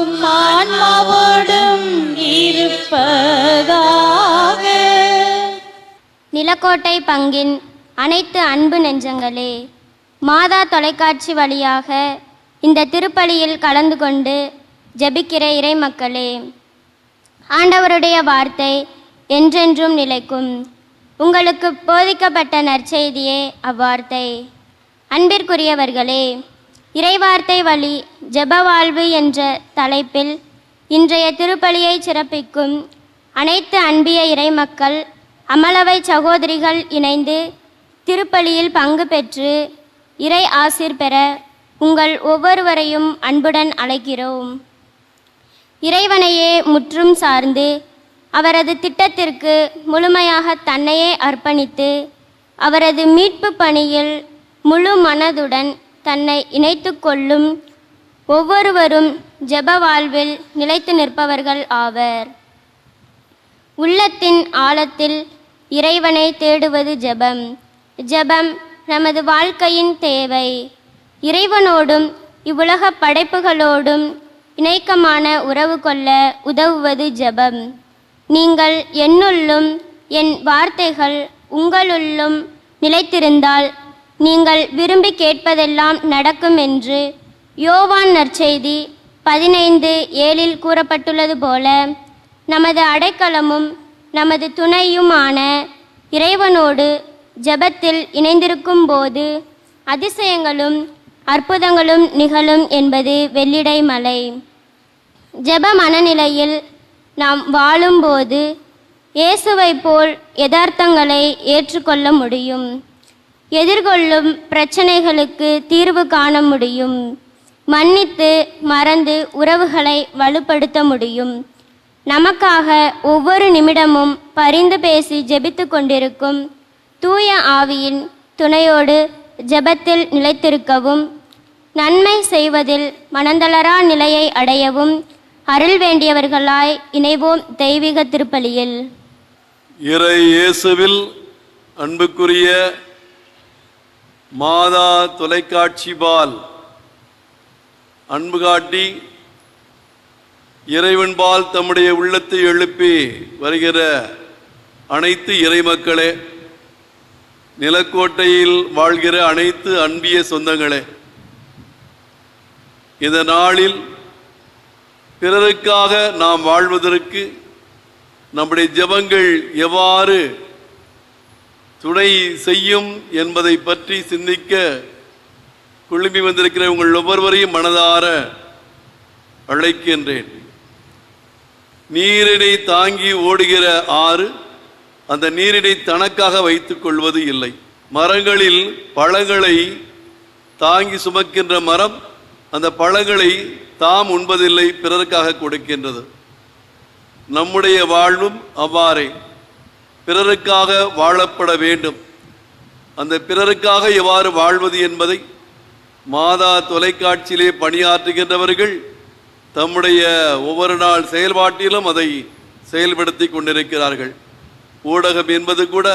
உம் ஆன்மாவோடும் இருப்பதாக. நிலக்கோட்டை பங்கின் அனைத்து அன்பு நெஞ்சங்களே, மாதா தொலைக்காட்சி வழியாக இந்த திருப்பலியில் கலந்து கொண்டு ஜெபிக்கிற இறை மக்களே, ஆண்டவருடைய வார்த்தை என்றென்றும் நிலைக்கும். உங்களுக்கு போதிக்கப்பட்ட நற்செய்தியே அவ்வார்த்தை. அன்பிற்குரியவர்களே, இறைவார்த்தை வழி ஜெப வாழ்வு என்ற தலைப்பில் இன்றைய திருப்பலியை சிறப்பிக்கும் அனைத்து அன்பிய இறைமக்கள், அமலவை சகோதரிகள் இணைந்து திருப்பலியில் பங்கு பெற்று இறை ஆசீர் பெற உங்கள் ஒவ்வொருவரையும் அன்புடன் அழைக்கிறோம். இறைவனையே முற்றும் சார்ந்து அவரது திட்டத்திற்கு முழுமையாக தன்னையே அர்ப்பணித்து அவரது மீட்பு பணியில் முழு மனதுடன் தன்னை இணைத்து கொள்ளும் ஒவ்வொருவரும் ஜெப வாழ்வில் நிலைத்து நிற்பவர்கள் ஆவர். உள்ளத்தின் ஆழத்தில் இறைவனை தேடுவது ஜெபம். ஜெபம் நமது வாழ்க்கையின் தேவை. இறைவனோடும் இவ்வுலக படைப்புகளோடும் இணக்கமான உறவு கொள்ள உதவுவது ஜெபம். நீங்கள் என்னுள்ளும் என் வார்த்தைகள் உங்களுள்ளும் நிலைத்திருந்தால் நீங்கள் விரும்பி கேட்பதெல்லாம் நடக்கும் என்று யோவான் நற்செய்தி 15:7 கூறப்பட்டுள்ளது போல, நமது அடைக்கலமும் நமது துணையுமான இறைவனோடு ஜெபத்தில் இணைந்திருக்கும் போது அதிசயங்களும் அற்புதங்களும் நிகழும் என்பது வெள்ளிடை மலை. ஜெப மனநிலையில் நாம் வாழும்போது இயேசுவை போல் யதார்த்தங்களை ஏற்றுக்கொள்ள முடியும். எதிர்கொள்ளும் பிரச்சனைகளுக்கு தீர்வு காண முடியும். மன்னித்து மறந்து உறவுகளை வலுப்படுத்த முடியும். நமக்காக ஒவ்வொரு நிமிடமும் பரிந்து பேசி ஜெபித்து கொண்டிருக்கும் தூய ஆவியின் துணையோடு ஜெபத்தில் நிலைத்திருக்கவும், நன்மை செய்வதில் மனந்தளரா நிலையை அடையவும் அருள் வேண்டியவர்களாய் இணைவோம் தெய்வீக திருப்பலியில். இறை இயேசுவில் அன்புக்குரிய மாதா தொலைக்காட்சிபால் அன்பு காட்டி இறைவன்பால் தம்முடைய உள்ளத்தை எழுப்பி வருகிற அனைத்து இறைமக்களே, நிலக்கோட்டையில் வாழ்கிற அனைத்து அன்பிய சொந்தங்களே, இந்த நாளில் பிறருக்காக நாம் வாழ்வதற்கு நம்முடைய ஜெபங்கள் எவ்வாறு துணை செய்யும் என்பதை பற்றி சிந்திக்க குழுமி வந்திருக்கிற உங்கள் ஒவ்வொருவரையும் மனதார அழைக்கின்றேன். நீரினை தாங்கி ஓடுகிற ஆறு அந்த நீரினை தனக்காக வைத்துக் கொள்வது இல்லை. மரங்களில் பழங்களை தாங்கி சுமக்கின்ற மரம் அந்த பழங்களை தாம் உண்பதில்லை, பிறருக்காக கொடுக்கின்றது. நம்முடைய வாழ்வும் அவ்வாறே பிறருக்காக வாழப்பட வேண்டும். அந்த பிறருக்காக எவ்வாறு வாழ்வது என்பதை மாதா தொலைக்காட்சியிலே பணியாற்றுகின்றவர்கள் தம்முடைய ஒவ்வொரு நாள் செயல்பாட்டிலும் அதை செயல்படுத்தி கொண்டிருக்கிறார்கள். ஊடகம் என்பது கூட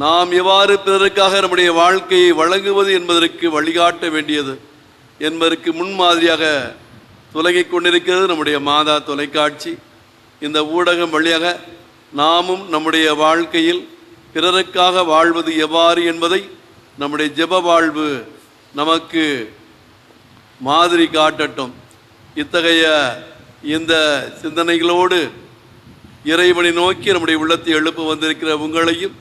நாம் எவ்வாறு பிறருக்காக நம்முடைய வாழ்க்கையை வழங்குவது என்பதற்கு வழிகாட்ட வேண்டியது என்பதற்கு முன்மாதிரியாக துலங்கிக் கொண்டிருக்கிறது நம்முடைய மாதா தொலைக்காட்சி. இந்த ஊடகம் வழியாக நாமும் நம்முடைய வாழ்க்கையில் பிறருக்காக வாழ்வது எவ்வாறு என்பதை நம்முடைய ஜெப வாழ்வு நமக்கு மாதிரி காட்டட்டும். இத்தகைய இந்த சிந்தனைகளோடு இறைவனை நோக்கி நம்முடைய உள்ளத்தை எழுப்ப வந்திருக்கிற உங்களையும்,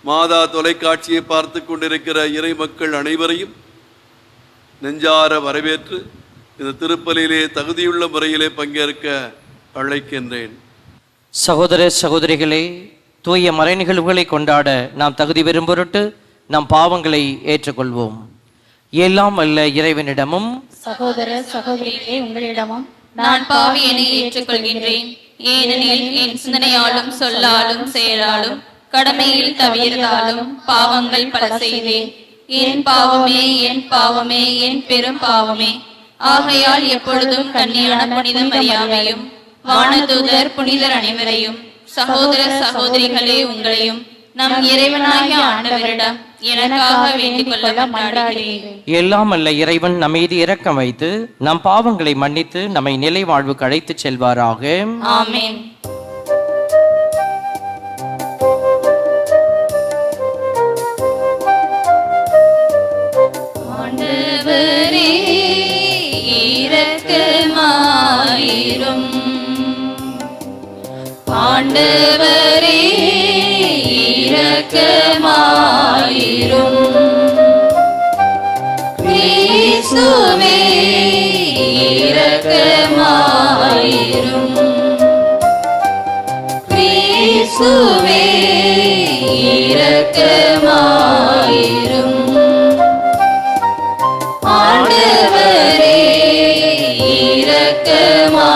மாதா தொலைக்காட்சியை பார்த்து கொண்டிருக்கிற இறை மக்கள் அனைவரையும் நெஞ்சார வரவேற்று இந்த திருப்பலியிலே தகுதியுள்ள முறையிலே பங்கேற்க அழைக்கின்றேன். சகோதர சகோதரிகளே, தூய மறை நிகழ்வுகளை கொண்டாட நாம் தகுதி பெறும் பொருட்டு நம் பாவங்களை ஏற்றுக்கொள்வோம். எல்லாம் வல்ல இறைவனிடமும் சகோதர சகோதரிகளே, உங்களிடமும் நான் பாவி என ஏற்றுக்கொள்கின்றேன். ஏனெனில் என் சிந்தனையாலும் சொல்லாலும் செயலாலும் கடமையில் தவிர்த்தாலும் பாவங்கள் பல செய்தேன். என் பாவமே, என் பாவமே, என் பெரும் பாவமே. ஆகையால் எப்பொழுதும் கன்னியான புனித மரியாதையும் வானதூதர் புனிதர் அனைவரையும், சகோதர சகோதரிகளே உங்களையும் நம் இறைவனாகிய ஆண்டவரிடம் எனக்காக வேண்டிக் கொள்ள மன்றாடுகிறேன். எல்லாம் அல்ல இறைவன் நம் மீது இரக்கம் வைத்து நம் பாவங்களை மன்னித்து நம்மை நிலை வாழ்வுக்கு அழைத்துச் செல்வாராக. ஆமென். ஆண்டவரே இரக்கமாயிரும். ஆண்டவரே இரக்கமாயிரும். கிறிஸ்துவே இரக்கமாயிரும். கிறிஸ்துவே இரக்கமாயிரும். ஆண்டவரே இரக்கமாயிரும்.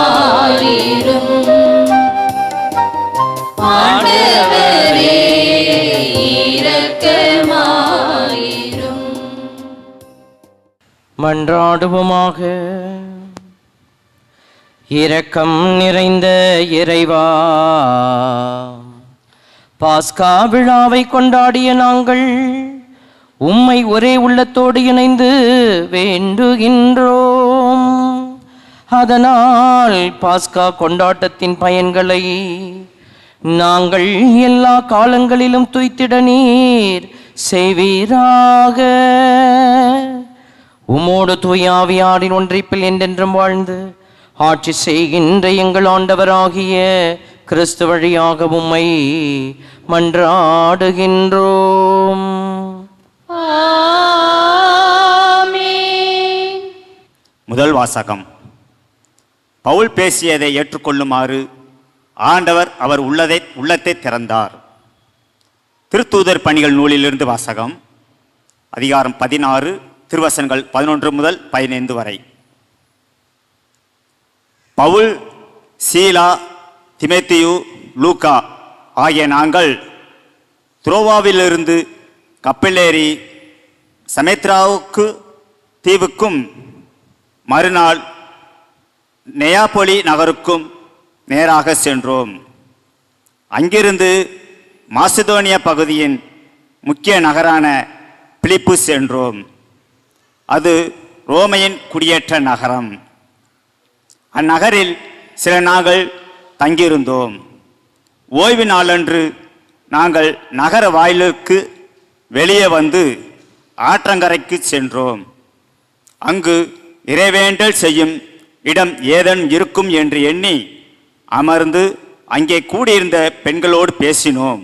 ஆண்டவரே இரக்கமாயிரும். மன்றாடுவோமாக. இரக்கம் நிறைந்த இறைவா, பாஸ்கா விழாவை கொண்டாடிய நாங்கள் உம்மை ஒரே உள்ளத்தோடு இணைந்து வேண்டுகின்றோம். அதனால் பாஸ்கா கொண்டாட்டத்தின் பயன்களை நாங்கள் எல்லா காலங்களிலும் துய்த்திட நீர் செய்வீராக. உமோடு தூயாவியாரின் ஒன்றிப்பில் என்றென்றும் வாழ்ந்து ஆட்சி செய்கின்ற எங்கள் ஆண்டவராகிய கிறிஸ்து வழியாக உம்மை மன்றாடுகின்றோம். ஆமென். முதல் வாசகம். பவுல் பேசியதை ஏற்றுக்கொள்ளுமாறு ஆண்டவர் அவர் உள்ளத்தை திறந்தார். திருத்தூதர் பணிகள் நூலிலிருந்து வாசகம். அதிகாரம் 16, திருவசனங்கள் 11 முதல் 15 வரை. பவுல், சீலா, திமேத்தியு, லூக்கா ஆகிய நாங்கள் துரோவாவிலிருந்து கப்பலேறி சமேத்ராவுக்கு தீவுக்கும் மறுநாள் நெயாபொலி நகருக்கும் நேராக சென்றோம். அங்கிருந்து மாசிதோனிய பகுதியின் முக்கிய நகரான பிலிப்பு சென்றோம். அது ரோமையின் குடியேற்ற நகரம். அந்நகரில் சில நாங்கள் தங்கியிருந்தோம். ஓய்வு நாளன்று நாங்கள் நகர வாயிலுக்கு வெளியே வந்து ஆற்றங்கரைக்கு சென்றோம். அங்கு இறைவேண்டல் செய்யும் இடம் ஏதேனும் இருக்கும் என்று எண்ணி அமர்ந்து அங்கே கூடியிருந்த பெண்களோடு பேசினோம்.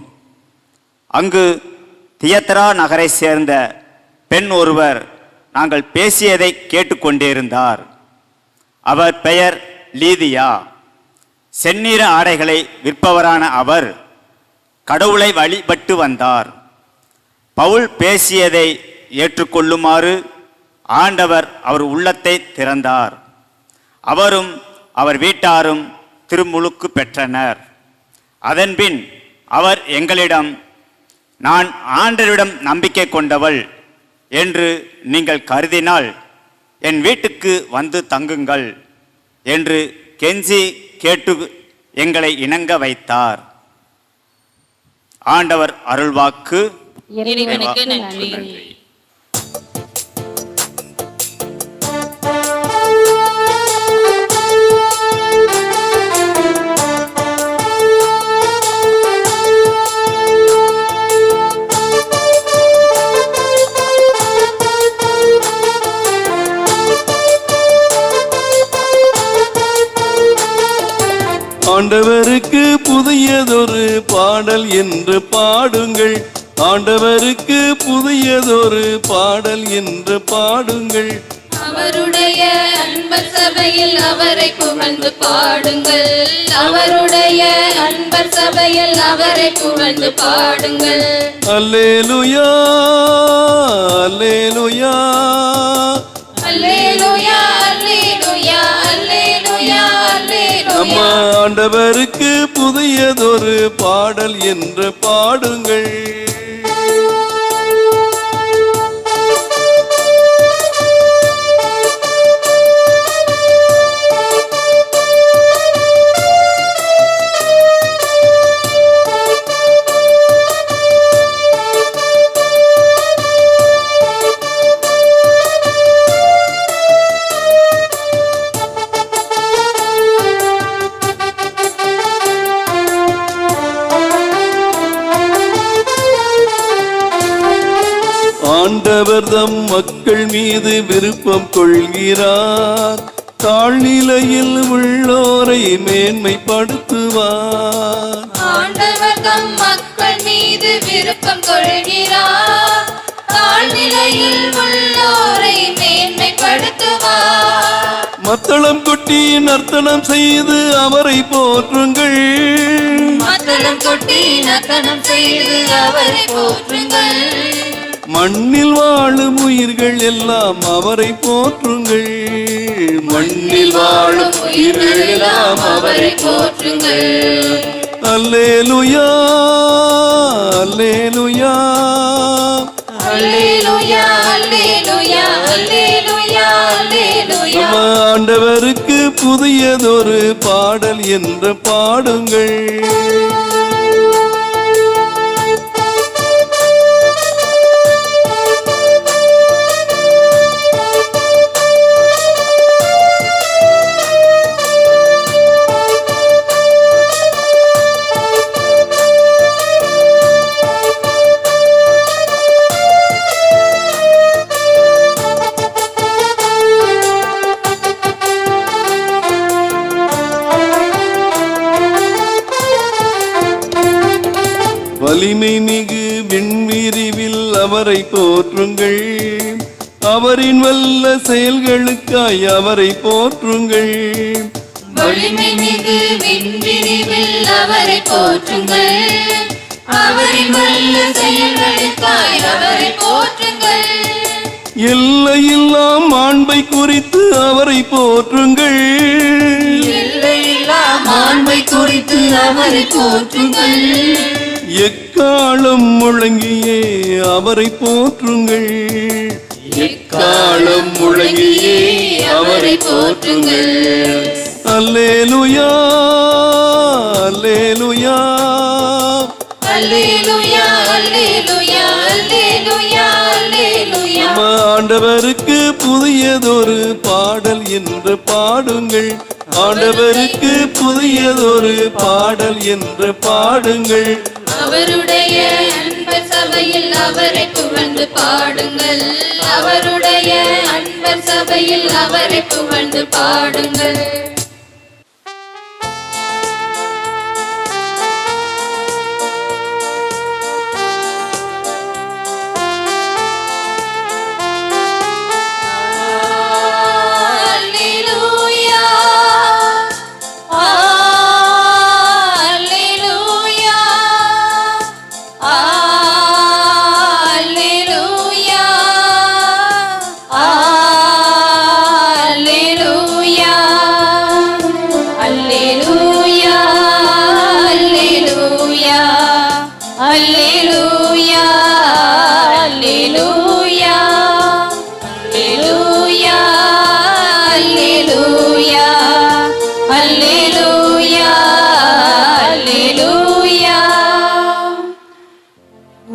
அங்கு தியத்தரா நகரை சேர்ந்த பெண் ஒருவர் நாங்கள் பேசியதை கேட்டுக்கொண்டிருந்தார். அவர் பெயர் லீதியா. செந்நிற ஆடைகளை விற்பவரான அவர் கடவுளை வழிபட்டு வந்தார். பவுல் பேசியதை ஏற்றுக்கொள்ளுமாறு ஆண்டவர் அவர் உள்ளத்தை திறந்தார். அவரும் அவர் வீட்டாரும் திருமுழுக்கு பெற்றனர். அதன்பின் அவர் எங்களிடம், நான் ஆண்டவரிடம் நம்பிக்கை கொண்டவள் என்று நீங்கள் கருதினால் என் வீட்டுக்கு வந்து தங்குங்கள் என்று கெஞ்சி கேட்டு எங்களை இணங்க வைத்தார். ஆண்டவர் அருள்வாக்கு. இறைவனுக்கு நன்றி. ஆண்டவருக்கு புதியதொரு பாடல் என்று பாடுங்கள். ஆண்டவருக்கு புதியதொரு பாடல் என்று பாடுங்கள். அவருடைய அன்பர் சபையில் அவரை புகழ்ந்து பாடுங்கள். அவருடைய அன்பர் சபையில் அவரை புகழ்ந்து பாடுங்கள். அல்லேலூயா, அல்லேலூயா, அல்லேலூயா, அல்லேலூயா, அல்லேலூயா, நம்ம அல்லேலூயா. ஆண்டவருக்கு புதியதொரு பாடல் என்று பாடுங்கள். ஆண்டவர் தம் மக்கள் மீது விருப்பம் கொள்கிறார், தாழ்நிலையில் உள்ளோரை மேன்மைப்படுத்துவார். ஆண்டவர் தம் மக்கள் மீது விருப்பம் கொள்கிறார், தாழ்நிலையில் உள்ளோரை மேன்மைப்படுத்துவார். மத்தளம் கொட்டி நர்த்தனம் செய்து அவரை போற்றுங்கள், மத்தளம் கொட்டி நர்த்தனம் செய்து அவரை போற்றுங்கள். மண்ணில் வாழும் உயிர்கள் எல்லாம் அவரை போற்றுங்கள், மண்ணில் வாழும் உயிர்கள் எல்லாம் அவரை போற்றுங்கள். அல்லேலூயா அல்லேலூயா அல்லேலூயா அல்லேலூயா அல்லேலூயா அல்லேலூயா. நம்ம ஆண்டவருக்கு புதியதொரு பாடல் என்று பாடுங்கள். வலிமை மிகு விண்விரிவில் அவரை போற்றுங்கள், அவரின் வல்ல செயல்களுக்காய் அவரை போற்றுங்கள். வலிமை மிகு விண்விரிவில் அவரை போற்றுங்கள், அவரின் வல்ல செயல்களுக்காய் அவரை போற்றுங்கள். எல்லையில்லா மாண்பை குறித்து அவரை போற்றுங்கள், எல்லையில்லா மாண்பை குறித்து அவரை போற்றுங்கள். எக்காலம் முழங்கியே அவரை போற்றுங்கள், எக்காலம் முழங்கியே அவரை போற்றுங்கள். அல்லேலூயா அல்லேலூயா அல்லேலூயா அல்லேலூயா அல்லேலூயா அல்லேலூயா. நம்ம ஆண்டவருக்கு புதியதொரு பாடல் என்று பாடுங்கள், ஆண்டவருக்கு புதியதொரு பாடல் என்று பாடுங்கள். அவருடைய அன்பர் சபையில் அவரை புகழ்ந்து பாடுங்கள், அவருடைய அன்பர் சபையில் அவரை புகழ்ந்து பாடுங்கள்.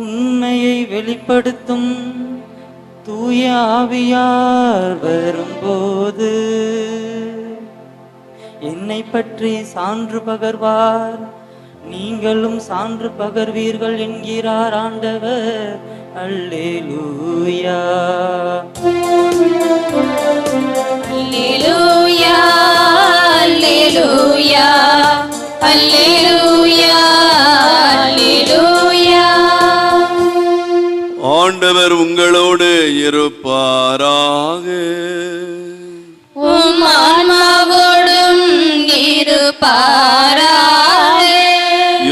உண்மையை வெளிப்படுத்தும் தூய ஆவியார் வரும்போது என்னை பற்றி சான்று பகர்வார், நீங்களும் சான்று பகர்வீர்கள் என்கிறார் ஆண்டவர். அல்லேலூயா அல்லேலூயா அல்லேலூயா அல்லேலூயா அல்லேலூயா. ஆண்டவர் உங்களோடு இருப்பாராக. உம் ஆன்மாவோடும் இருப்பாராக.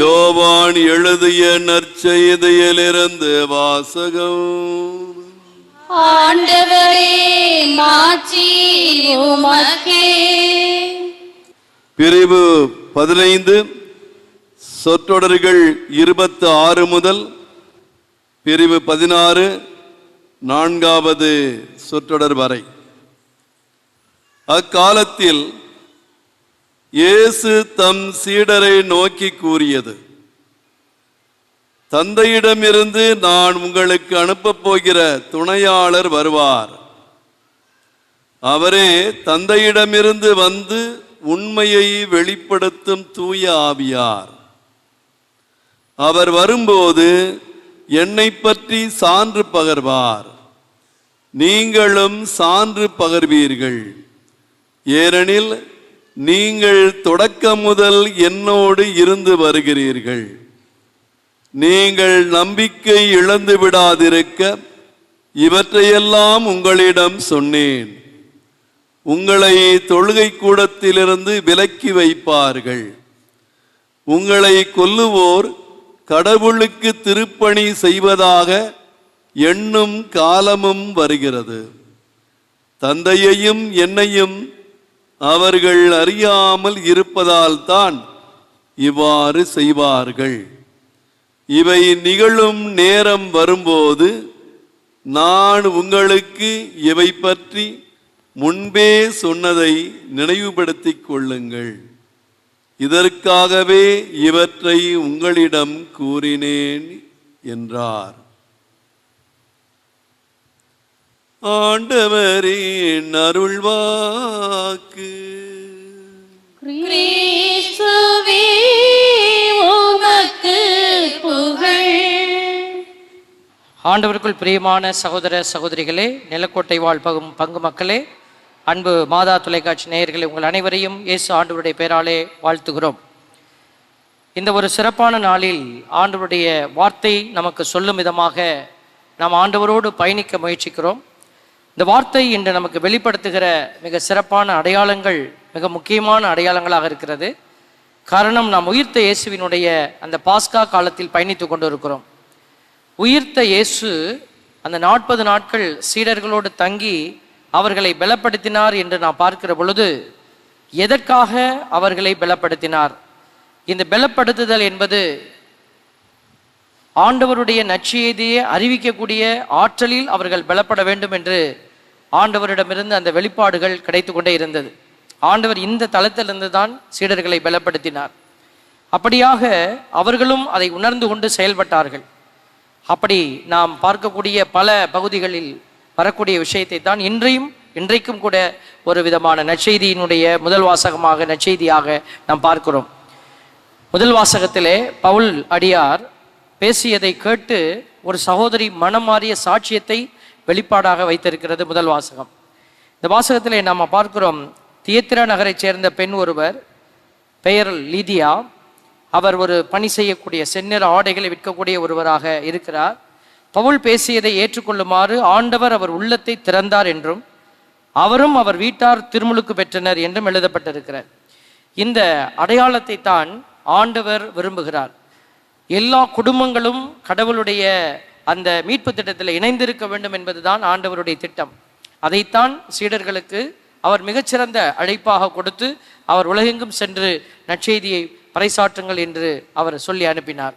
யோவான் எழுதிய நற்செய்தியிலிருந்து வாசகம். ஆண்டவரே மாட்சி உமக்கே. பிரிவு 15 சொற்றொடர்கள் 26 முதல் பிரிவு 16 4வது சொற்றொடர் வரை. அக்காலத்தில் இயேசு தம் சீடரை நோக்கி கூறியது, தந்தையிடமிருந்து நான் உங்களுக்கு அனுப்பப் போகிற துணையாளர் வருவார். அவரே தந்தையிடமிருந்து வந்து உண்மையை வெளிப்படுத்தும் தூய ஆவியார். அவர் வரும்போது என்னை பற்றி சான்று பகர்வார். நீங்களும் சான்று பகர்வீர்கள். ஏனெனில் நீங்கள் தொடக்கம் முதல் என்னோடு இருந்து வருகிறீர்கள். நீங்கள் நம்பிக்கை இழந்து விடாதிருக்க இவற்றையெல்லாம் உங்களிடம் சொன்னேன். உங்களை தொழுகை கூடத்திலிருந்து விலக்கி வைப்பார்கள். உங்களை கொல்லுவோர் கடவுளுக்கு திருப்பணி செய்வதாக எண்ணும் காலமும் வருகிறது. தந்தையையும் என்னையும் அவர்கள் அறியாமல் இருப்பதால் தான் இவ்வாறு செய்வார்கள். இவை நிகழும் நேரம் வரும்போது நான் உங்களுக்கு இவை பற்றி முன்பே சொன்னதை நினைவுபடுத்திக் கொள்ளுங்கள். இதற்காகவே இவற்றை உங்களிடம் கூறினேன் என்றார். ஆண்டவரின் அருள்வாக்கு. கிறிஸ்துவே உமக்கு புகழ். ஆண்டவருக்குள் பிரியமான சகோதர சகோதரிகளே, நிலக்கோட்டை வாழ் பங்கு மக்களே, அன்பு மாதா தொலைக்காட்சி நேயர்களே, உங்கள் அனைவரையும் இயேசு ஆண்டவருடைய பெயராலே வாழ்த்துகிறோம். இந்த ஒரு சிறப்பான நாளில் ஆண்டவருடைய வார்த்தை நமக்கு சொல்லும் விதமாக நாம் ஆண்டவரோடு பயணிக்க முயற்சிக்கிறோம். இந்த வார்த்தை இன்று நமக்கு வெளிப்படுத்துகிற மிக சிறப்பான அடையாளங்கள் மிக முக்கியமான அடையாளங்களாக இருக்கிறது. காரணம், நாம் உயிர்த்த இயேசுவினுடைய அந்த பாஸ்கா காலத்தில் பயணித்து கொண்டு இருக்கிறோம். உயிர்த்த இயேசு அந்த 40 நாட்கள் சீடர்களோடு தங்கி அவர்களை பலப்படுத்தினார் என்று நாம் பார்க்கிற பொழுது, எதற்காக அவர்களை பலப்படுத்தினார்? இந்த பலப்படுத்துதல் என்பது ஆண்டவருடைய நற்செய்தியை அறிவிக்கக்கூடிய ஆற்றலில் அவர்கள் பலப்பட வேண்டும் என்று ஆண்டவரிடமிருந்து அந்த வெளிப்பாடுகள் கிடைத்து கொண்டே இருந்தது. ஆண்டவர் இந்த தளத்திலிருந்து தான் சீடர்களை பலப்படுத்தினார். அப்படியாக அவர்களும் அதை உணர்ந்து கொண்டு செயல்பட்டார்கள். அப்படி நாம் பார்க்கக்கூடிய பல பகுதிகளில் வரக்கூடிய விஷயத்தை தான் இன்றைக்கும் கூட ஒரு விதமான நற்செய்தியினுடைய முதல் வாசகமாக நற்செய்தியாக நாம் பார்க்கிறோம். முதல் வாசகத்திலே பவுல் அடியார் பேசியதை கேட்டு ஒரு சகோதரி மனம் மாறிய சாட்சியத்தை வெளிப்பாடாக வைத்திருக்கிறது முதல் வாசகம். இந்த வாசகத்திலே நாம் பார்க்கிறோம், தியத்திரா நகரைச் சேர்ந்த பெண் ஒருவர், பெயர் லீதியா. அவர் ஒரு பணி செய்யக்கூடிய செந்நிற ஆடைகளை விற்கக்கூடிய ஒருவராக இருக்கிறார். பவுல் பேசியதை ஏற்றுக்கொள்ளுமாறு ஆண்டவர் அவர் உள்ளத்தை திறந்தார் என்றும் அவரும் அவர் வீட்டார் திருமுழுக்கு பெற்றனர் என்றும் எழுதப்பட்டிருக்கிறார். இந்த அடையாளத்தை தான் ஆண்டவர் விரும்புகிறார். எல்லா குடும்பங்களும் கடவுளுடைய அந்த மீட்பு திட்டத்தில் இணைந்திருக்க வேண்டும் என்பதுதான் ஆண்டவருடைய திட்டம். அதைத்தான் சீடர்களுக்கு அவர் மிகச்சிறந்த அழைப்பாக கொடுத்து அவர் உலகெங்கும் சென்று நற்செய்தியை பறைசாற்றுங்கள் என்று அவர் சொல்லி அனுப்பினார்.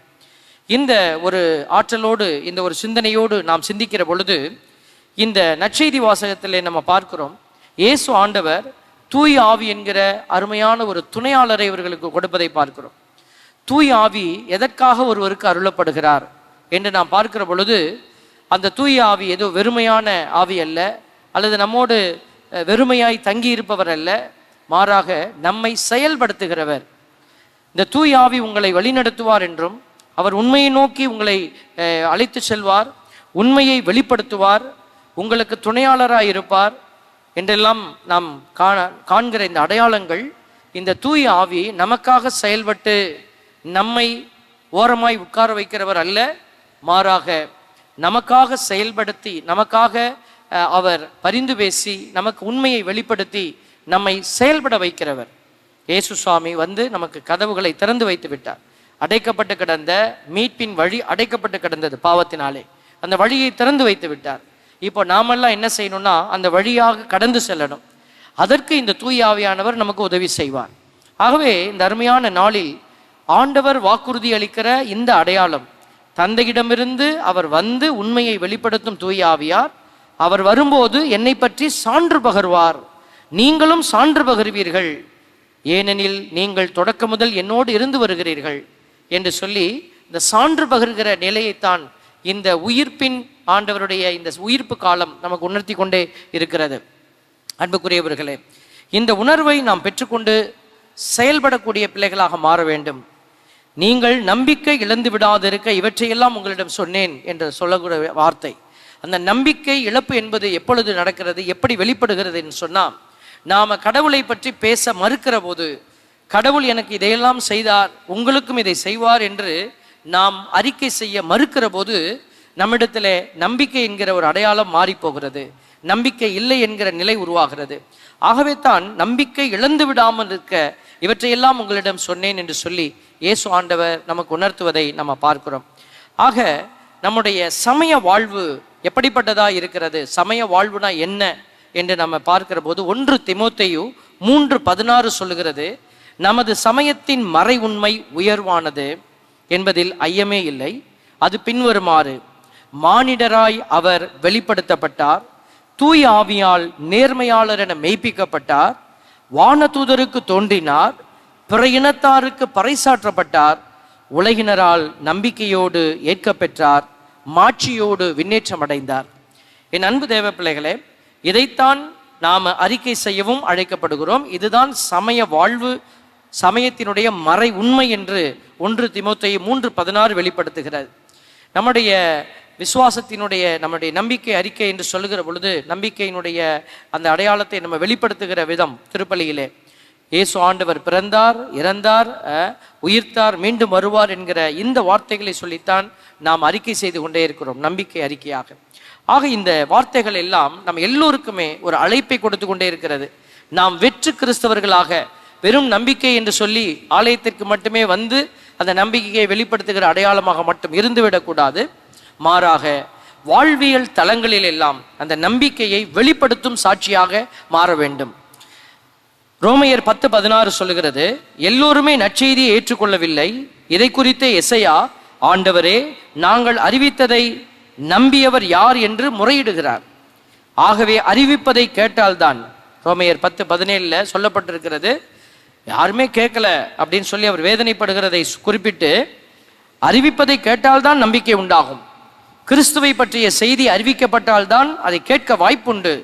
இந்த ஒரு ஆற்றலோடு, இந்த ஒரு சிந்தனையோடு நாம் சிந்திக்கிற பொழுது இந்த நற்செய்தி வாசகத்திலே நம்ம பார்க்கிறோம், இயேசு ஆண்டவர் தூய் ஆவி என்கிற அருமையான ஒரு துணையாளரை இவர்களுக்கு கொடுப்பதை பார்க்கிறோம். தூய் ஆவி எதற்காக ஒருவருக்கு அருளப்படுகிறார் என்று நாம் பார்க்கிற பொழுது, அந்த தூய் ஆவி ஏதோ வெறுமையான ஆவி அல்ல, அல்லது நம்மோடு வெறுமையாய் தங்கி இருப்பவர் அல்ல, மாறாக நம்மை செயல்படுத்துகிறவர். இந்த தூய் ஆவி உங்களை வழிநடத்துவார் என்றும் அவர் உண்மையை நோக்கி உங்களை அழைத்து செல்வார், உண்மையை வெளிப்படுத்துவார், உங்களுக்கு துணையாளராக இருப்பார் என்றெல்லாம் நாம் காண்கிற இந்த அடையாளங்கள், இந்த தூய் ஆவி நமக்காக செயல்பட்டு நம்மை ஓரமாய் உட்கார வைக்கிறவர் அல்ல, மாறாக நமக்காக செயல்படுத்தி நமக்காக அவர் பரிந்து பேசி நமக்கு உண்மையை வெளிப்படுத்தி நம்மை செயல்பட வைக்கிறவர். இயேசு சுவாமி வந்து நமக்கு கதவுகளை திறந்து வைத்து விட்டார். அடைக்கப்பட்டு கிடந்த மீட்பின் வழி அடைக்கப்பட்டு கிடந்தது பாவத்தினாலே, அந்த வழியை திறந்து வைத்து விட்டார். இப்போ நாமெல்லாம் என்ன செய்யணும்னா அந்த வழியாக கடந்து செல்லணும். அதற்கு இந்த தூய் ஆவியானவர் நமக்கு உதவி செய்வார். ஆகவே இந்த அருமையான நாளில் ஆண்டவர் வாக்குறுதி அளிக்கிற இந்த அடையாளம், தந்தையிடமிருந்து அவர் வந்து உண்மையை வெளிப்படுத்தும் தூய் ஆவியார், அவர் வரும்போது என்னை பற்றி சான்று பகர்வார், நீங்களும் சான்று பகர்வீர்கள், ஏனெனில் நீங்கள் தொடக்க முதல் என்னோடு இருந்து வருகிறீர்கள் என்று சொல்லி இந்த சான்று பகர்கிற நிலையைத்தான் இந்த உயிர்ப்பின் ஆண்டவருடைய இந்த உயிர்ப்பு காலம் நமக்கு உணர்த்தி கொண்டே இருக்கிறது. அன்புக்குரியவர்களே, இந்த உணர்வை நாம் பெற்றுக்கொண்டு செயல்படக்கூடிய பிள்ளைகளாக மாற வேண்டும். நீங்கள் நம்பிக்கை இழந்து விடாதிருக்க இவற்றையெல்லாம் உங்களிடம் சொன்னேன் என்று சொல்லக்கூடிய வார்த்தை. அந்த நம்பிக்கை இழப்பு என்பது எப்பொழுது நடக்கிறது, எப்படி வெளிப்படுகிறது என்று சொன்னால், நாம் கடவுளை பற்றி பேச மறுக்கிற போது, கடவுள் எனக்கு இதையெல்லாம் செய்தார், உங்களுக்கும் இதை செய்வார் என்று நாம் அறிக்கை செய்ய மறுக்கிற போது நம்மிடத்தில் நம்பிக்கை என்கிற ஒரு அடையாளம் மாறி போகிறது, நம்பிக்கை இல்லை என்கிற நிலை உருவாகிறது. ஆகவே தான் நம்பிக்கை இழந்து விடாமல் இருக்க இவற்றையெல்லாம் உங்களிடம் சொன்னேன் என்று சொல்லி இயேசு ஆண்டவர் நமக்கு உணர்த்துவதை நம்ம பார்க்கிறோம். ஆக நம்முடைய சமய வாழ்வு எப்படிப்பட்டதா இருக்கிறது, சமய வாழ்வுனா என்ன என்று நம்ம பார்க்கிற போது 1 தீமோத்தேயு 3:16 சொல்லுகிறது, நமது சமயத்தின் மறை உண்மை உயர்வானது என்பதில் ஐயமே இல்லை. அது பின்வருமாறு: மானிடராய் அவர் வெளிப்படுத்தப்பட்டார், தூய ஆவியால் நேர்மையாளர் என மெய்ப்பிக்கப்பட்டார், வானதூதருக்கு தோன்றினார், பிற இனத்தாருக்கு பறைசாற்றப்பட்டார், உலகினரால் நம்பிக்கையோடு ஏற்கப்பெற்றார், மாட்சியோடு விண்ணேற்றம் அடைந்தார். என் அன்பு தேவ பிள்ளைகளே, இதைத்தான் நாம் அறிக்கை செய்யவும் அழைக்கப்படுகிறோம். இதுதான் சமய வாழ்வு, சமயத்தினுடைய மறை உண்மை என்று 1 தீமோத்தேயு 3:16 வெளிப்படுத்துகிறது. நம்முடைய விசுவாசத்தினுடைய நம்முடைய நம்பிக்கை அறிக்கை என்று சொல்லுகிற பொழுது, நம்பிக்கையினுடைய அந்த அடையாளத்தை நம்ம வெளிப்படுத்துகிற விதம் திருப்பலியிலே இயேசு ஆண்டவர் பிறந்தார், இறந்தார், உயிர்த்தார், மீண்டும் வருவார் என்கிற இந்த வார்த்தைகளை சொல்லித்தான் நாம் அறிக்கை செய்து கொண்டே இருக்கிறோம், நம்பிக்கை அறிக்கையாக. ஆக இந்த வார்த்தைகள் எல்லாம் நம் எல்லோருக்குமே ஒரு அழைப்பை கொடுத்து கொண்டே இருக்கிறது. நாம் வெற்று கிறிஸ்தவர்களாக வெறும் நம்பிக்கை என்று சொல்லி ஆலயத்திற்கு மட்டுமே வந்து அந்த நம்பிக்கையை வெளிப்படுத்துகிற அடையாளமாக மட்டும் இருந்துவிடக்கூடாது. மாறாக வாழ்வியல் தளங்களில் எல்லாம் அந்த நம்பிக்கையை வெளிப்படுத்தும் சாட்சியாக மாற வேண்டும். ரோமையர் 10:16 சொல்லுகிறது, எல்லோருமே நற்செய்தியை ஏற்றுக்கொள்ளவில்லை. இதை குறித்து எசையா, ஆண்டவரே நாங்கள் அறிவித்ததை நம்பியவர் யார் என்று முறையிடுகிறார். ஆகவே அறிவிப்பதை கேட்டால்தான், ரோமையர் 10:17 சொல்லப்பட்டிருக்கிறது, யாருமே கேட்கல அப்படின்னு சொல்லி அவர் வேதனைப்படுகிறதை குறிப்பிட்டு, அறிவிப்பதை கேட்டால்தான் நம்பிக்கை உண்டாகும், கிறிஸ்துவை பற்றிய செய்தி அறிவிக்கப்பட்டால்தான் அதை கேட்க வாய்ப்புண்டு.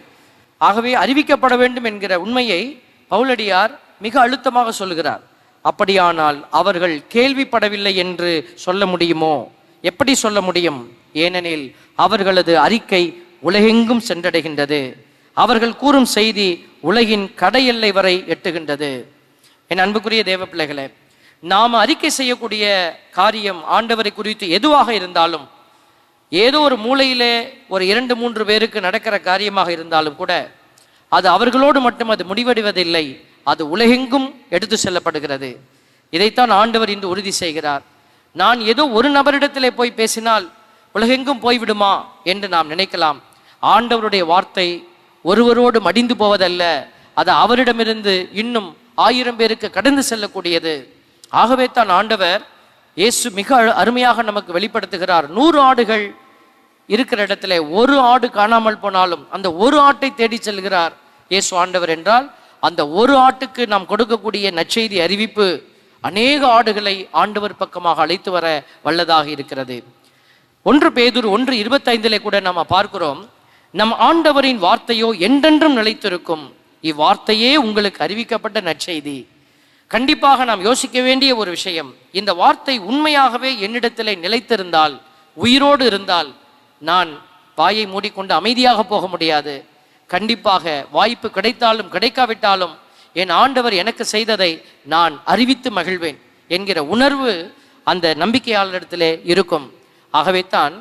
ஆகவே அறிவிக்கப்பட வேண்டும் என்கிற உண்மையை பவுலடியார் மிக அழுத்தமாக சொல்லுகிறார். அப்படியானால் அவர்கள் கேள்விப்படவில்லை என்று சொல்ல முடியுமோ? எப்படி சொல்ல முடியும்? ஏனெனில் அவர்களது அறிக்கை உலகெங்கும் சென்றடைகின்றது, அவர்கள் கூறும் செய்தி உலகின் கடையெல்லை வரை எட்டுகின்றது. என் அன்புக்குரிய தேவ பிள்ளைகளே, நாம் அறிக்கை செய்யக்கூடிய காரியம் ஆண்டவரை குறித்து எதுவாக இருந்தாலும், ஏதோ ஒரு மூலையிலே ஒரு 2-3 பேருக்கு நடக்கிற காரியமாக இருந்தாலும் கூட அது அவர்களோடு மட்டும் அது முடிவடைவதில்லை, அது உலகெங்கும் எடுத்து செல்லப்படுகிறது. இதைத்தான் ஆண்டவர் இன்று உறுதி செய்கிறார். நான் ஏதோ ஒரு நபரிடத்திலே போய் பேசினால் உலகெங்கும் போய்விடுமா என்று நாம் நினைக்கலாம். ஆண்டவருடைய வார்த்தை ஒருவரோடு மடிந்து போவதல்ல, அது அவரிடமிருந்து இன்னும் 1000 பேருக்கு கடந்து செல்லக்கூடியது. ஆகவே தான் ஆண்டவர் இயேசு மிக அருமையாக நமக்கு வெளிப்படுத்துகிறார். 100 ஆடுகள் இருக்கிற இடத்துல ஒரு ஆடு காணாமல் போனாலும் அந்த ஒரு ஆட்டை தேடி செல்கிறார் இயேசு ஆண்டவர். என்றால் அந்த ஒரு ஆட்டுக்கு நாம் கொடுக்கக்கூடிய நற்செய்தி அறிவிப்பு அநேக ஆடுகளை ஆண்டவர் பக்கமாக அழைத்து வர வல்லதாக இருக்கிறது. 1 பேதுரு 1:25 கூட நாம் பார்க்கிறோம், நம் ஆண்டவரின் வார்த்தையோ என்றென்றும் நிலைத்திருக்கும், இவ்வார்த்தையே உங்களுக்கு அறிவிக்கப்பட்ட நற்செய்தி. கண்டிப்பாக நாம் யோசிக்க வேண்டிய ஒரு விஷயம், இந்த வார்த்தை உண்மையாகவே என்னிடத்திலே நிலைத்திருந்தால், உயிரோடு இருந்தால், நான் வாயை மூடிக்கொண்டு அமைதியாக போக முடியாது. கண்டிப்பாக வாய்ப்பு கிடைத்தாலும் கிடைக்காவிட்டாலும் என் ஆண்டவர் எனக்கு செய்ததை நான் அறிவித்து மகிழ்வேன் என்கிற உணர்வு அந்த நம்பிக்கையாளரிடத்திலே இருக்கும். ஆகவே தான்